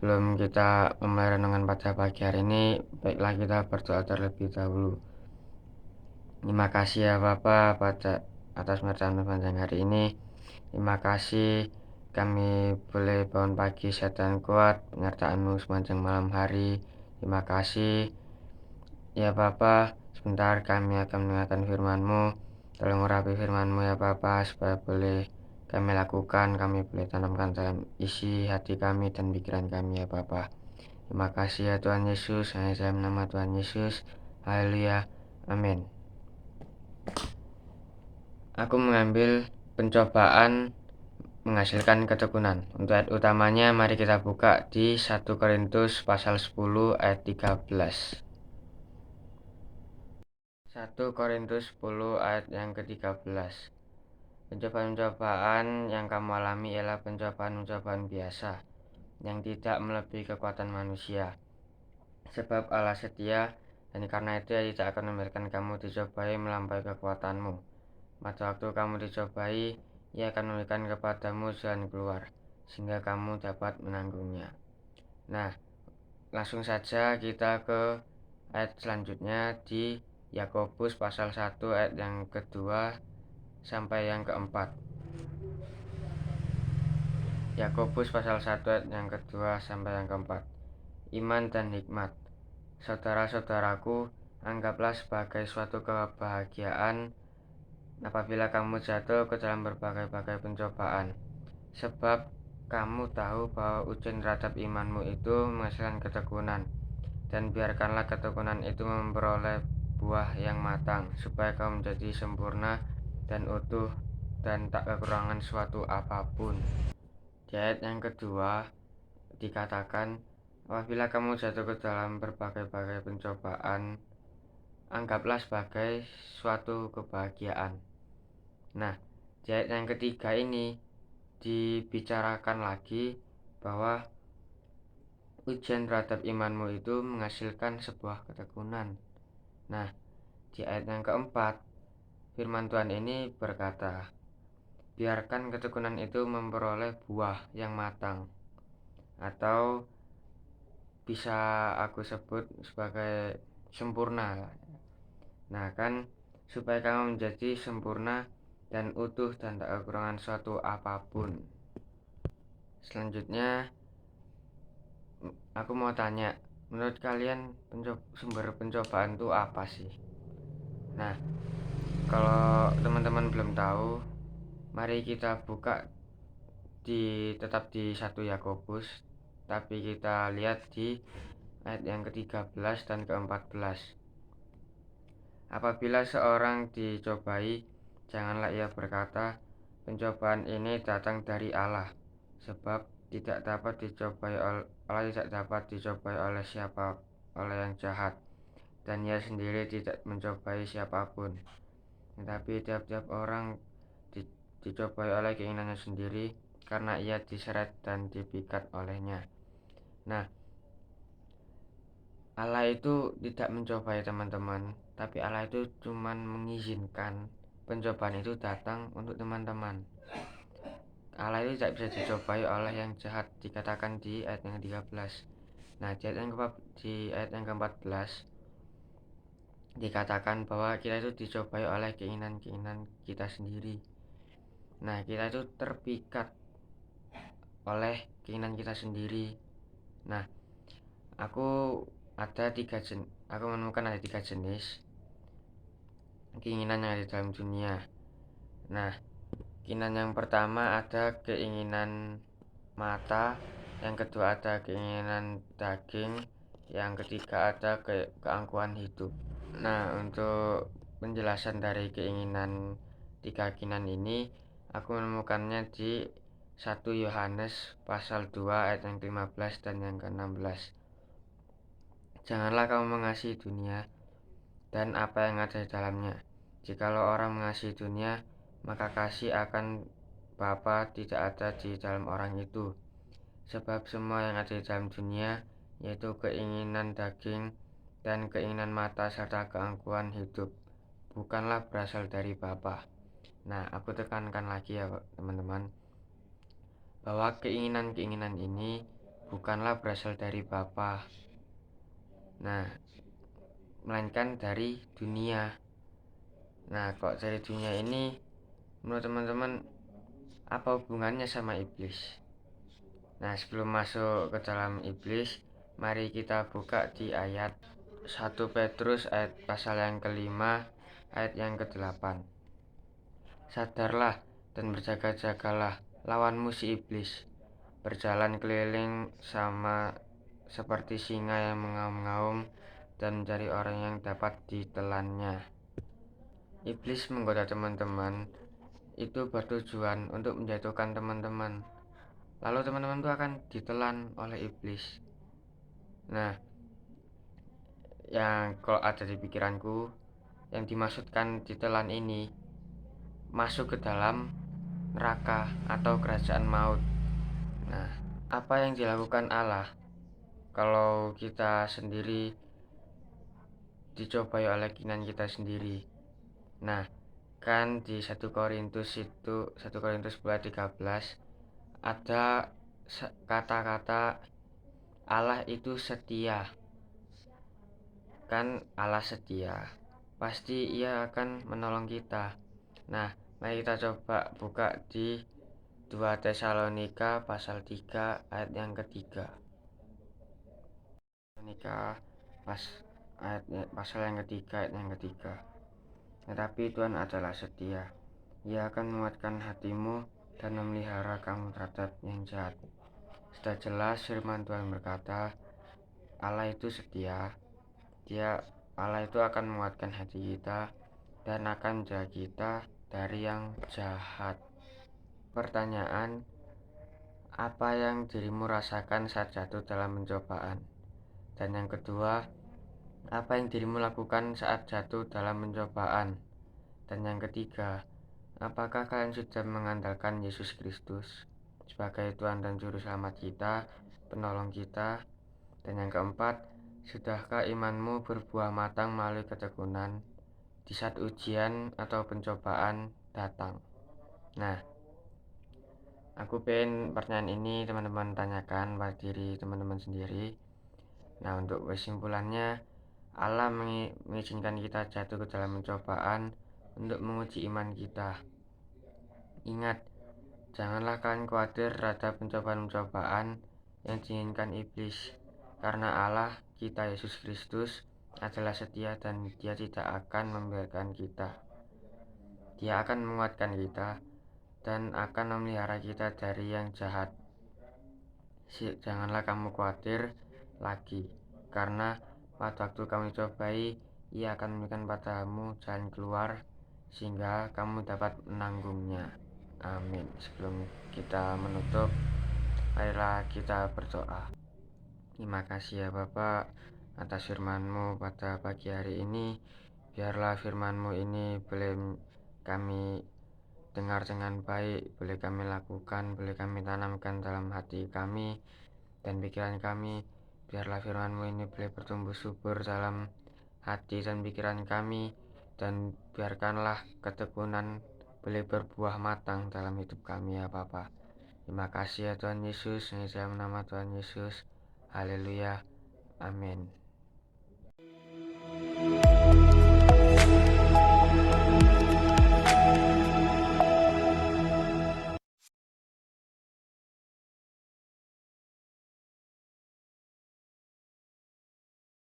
Sebelum kita memulai renungan pada pagi hari ini, baiklah kita berdoa terlebih dahulu. Terima kasih ya Bapa atas menerima panjang hari ini. Terima kasih kami boleh bangun pagi sehat dan kuat, penyertaan-Mu sepanjang malam hari. Terima kasih ya Bapa, sebentar kami akan mendengarkan firman-Mu. Tolong urapi firman-Mu ya Bapa, supaya boleh kami lakukan, kami boleh tanamkan dalam isi hati kami dan pikiran kami ya Bapa. Terima kasih ya Tuhan Yesus, hanya dalam nama Tuhan Yesus. Haleluya, amin. Aku mengambil pencobaan menghasilkan ketekunan. Untuk ayat utamanya mari kita buka di 1 Korintus pasal 10 ayat 13. 1 Korintus 10 ayat yang ke-13. Pencobaan-pencobaan yang kamu alami ialah pencobaan-pencobaan biasa yang tidak melebihi kekuatan manusia. Sebab Allah setia, dan karena itu Ia tidak akan membiarkan kamu dicobai melampaui kekuatanmu. Pada waktu kamu dicobai, Ia akan memberikan kepadamu jalan keluar, sehingga kamu dapat menanggungnya. Nah, langsung saja kita ke ayat selanjutnya di Yakobus pasal 1 ayat yang kedua sampai yang keempat. Yakobus pasal 1 ayat yang kedua sampai yang keempat. Iman dan hikmat. Saudara-saudaraku, anggaplah sebagai suatu kebahagiaan apabila kamu jatuh ke dalam berbagai-bagai pencobaan. Sebab kamu tahu bahwa ujian terhadap imanmu itu menghasilkan ketekunan. Dan biarkanlah ketekunan itu memperoleh buah yang matang, supaya kamu menjadi sempurna dan utuh dan tak kekurangan suatu apapun. Di ayat yang kedua dikatakan, apabila kamu jatuh ke dalam berbagai-bagai pencobaan, anggaplah sebagai suatu kebahagiaan. Nah, di ayat yang ketiga ini dibicarakan lagi bahwa ujian terhadap imanmu itu menghasilkan sebuah ketekunan. Nah, di ayat yang keempat, firman Tuhan ini berkata, biarkan ketekunan itu memperoleh buah yang matang, atau bisa aku sebut sebagai sempurna. Nah, kan supaya kamu menjadi sempurna dan utuh dan tak kekurangan suatu apapun. Selanjutnya aku mau tanya, menurut kalian sumber pencobaan itu apa sih? Nah, kalau teman-teman belum tahu, mari kita buka tetap di 1 Yakobus, tapi kita lihat di ayat yang ke-13 dan ke-14. Apabila seorang dicobai, janganlah ia berkata, pencobaan ini datang dari Allah, sebab tidak dapat dicobai Allah tidak dapat dicobai oleh yang jahat, dan ia sendiri tidak mencobai siapapun. Tetapi tiap-tiap orang dicobai oleh keinginannya sendiri, karena ia diseret dan dipikat olehnya. Nah, Allah itu tidak mencobai teman-teman, tapi Allah itu cuma mengizinkan pencobaan itu datang untuk teman-teman. Allah itu tidak bisa dicobai oleh yang jahat, dikatakan di ayat yang ke-13. Nah, di ayat yang ke-14 dikatakan bahwa kita itu dicobai oleh keinginan-keinginan kita sendiri. Nah, kita itu terpikat oleh keinginan kita sendiri. Nah, aku menemukan ada 3 jenis keinginan yang ada di dalam dunia. Nah, keinginan yang pertama ada keinginan mata, yang kedua ada keinginan daging, yang ketiga ada keangkuhan hidup. Nah, untuk penjelasan dari tiga keinginan ini, aku menemukannya di 1 Yohanes pasal 2 ayat yang ke-15 dan yang ke-16. Janganlah kamu mengasihi dunia dan apa yang ada di dalamnya. Jikalau orang mengasihi dunia, maka kasih akan Bapa tidak ada di dalam orang itu. Sebab semua yang ada di dalam dunia, yaitu keinginan daging dan keinginan mata serta keangkuhan hidup, bukanlah berasal dari Bapa. Nah, aku tekankan lagi ya teman-teman, bahwa keinginan-keinginan ini bukanlah berasal dari Bapa, nah, melainkan dari dunia. Nah, kok dari dunia ini, menurut teman-teman, apa hubungannya sama iblis? Nah, sebelum masuk ke dalam iblis, mari kita buka di ayat 1 Petrus ayat pasal yang kelima, ayat yang ke-8. Sadarlah dan berjaga-jagalah, lawanmu si iblis berjalan keliling sama seperti singa yang mengaum-ngaum dan mencari orang yang dapat ditelannya. Iblis menggoda teman-teman itu bertujuan untuk menjatuhkan teman-teman. Lalu teman-teman itu akan ditelan oleh iblis. Nah, yang kalau ada di pikiranku, yang dimaksudkan ditelan ini masuk ke dalam neraka atau kerajaan maut. Nah, apa yang dilakukan Allah kalau kita sendiri dicobai oleh keinginan kita sendiri? Nah, kan di 1 Korintus 10:13 ada kata-kata Allah itu setia. Kan Allah setia, pasti Ia akan menolong kita. Nah, mari kita coba buka di 2 Tesalonika pasal 3 ayat yang ketiga. Tesalonika pasal yang ketiga ayat yang ketiga. Tetapi Tuhan adalah setia. Ia akan menguatkan hatimu dan memelihara kamu terhadap yang jahat. Sudah jelas firman Tuhan berkata, Allah itu setia. Allah itu akan menguatkan hati kita dan akan menjaga kita dari yang jahat. Pertanyaan, apa yang dirimu rasakan saat jatuh dalam pencobaan? Dan yang kedua, apa yang dirimu lakukan saat jatuh dalam pencobaan? Dan yang ketiga, apakah kalian sudah mengandalkan Yesus Kristus sebagai Tuhan dan Juru Selamat kita, penolong kita? Dan yang keempat, sudahkah imanmu berbuah matang melalui ketekunan di saat ujian atau pencobaan datang? Nah, aku pengen pertanyaan ini teman-teman tanyakan pada diri teman-teman sendiri. Nah, untuk kesimpulannya, Allah mengizinkan kita jatuh ke dalam pencobaan untuk menguji iman kita. Ingat, janganlah kalian khawatir terhadap pencobaan-pencobaan yang diinginkan iblis, karena Allah kita Yesus Kristus adalah setia dan Dia tidak akan membiarkan kita. Dia akan menguatkan kita dan akan memelihara kita dari yang jahat. Janganlah kamu khawatir lagi, karena pada waktu kamu dicobai, Ia akan memberikan padamu jalan keluar sehingga kamu dapat menanggungnya. Amin. Sebelum kita menutup, marilah kita berdoa. Terima kasih ya Bapak atas firman-Mu pada pagi hari ini. Biarlah firman-Mu ini boleh kami dengar dengan baik, boleh kami lakukan, boleh kami tanamkan dalam hati kami dan pikiran kami. Biarlah firman-Mu ini boleh bertumbuh subur dalam hati dan pikiran kami, dan biarkanlah ketekunan boleh berbuah matang dalam hidup kami ya Bapa. Terima kasih ya Tuhan Yesus, yang dalam nama Tuhan Yesus. Haleluya. Amin.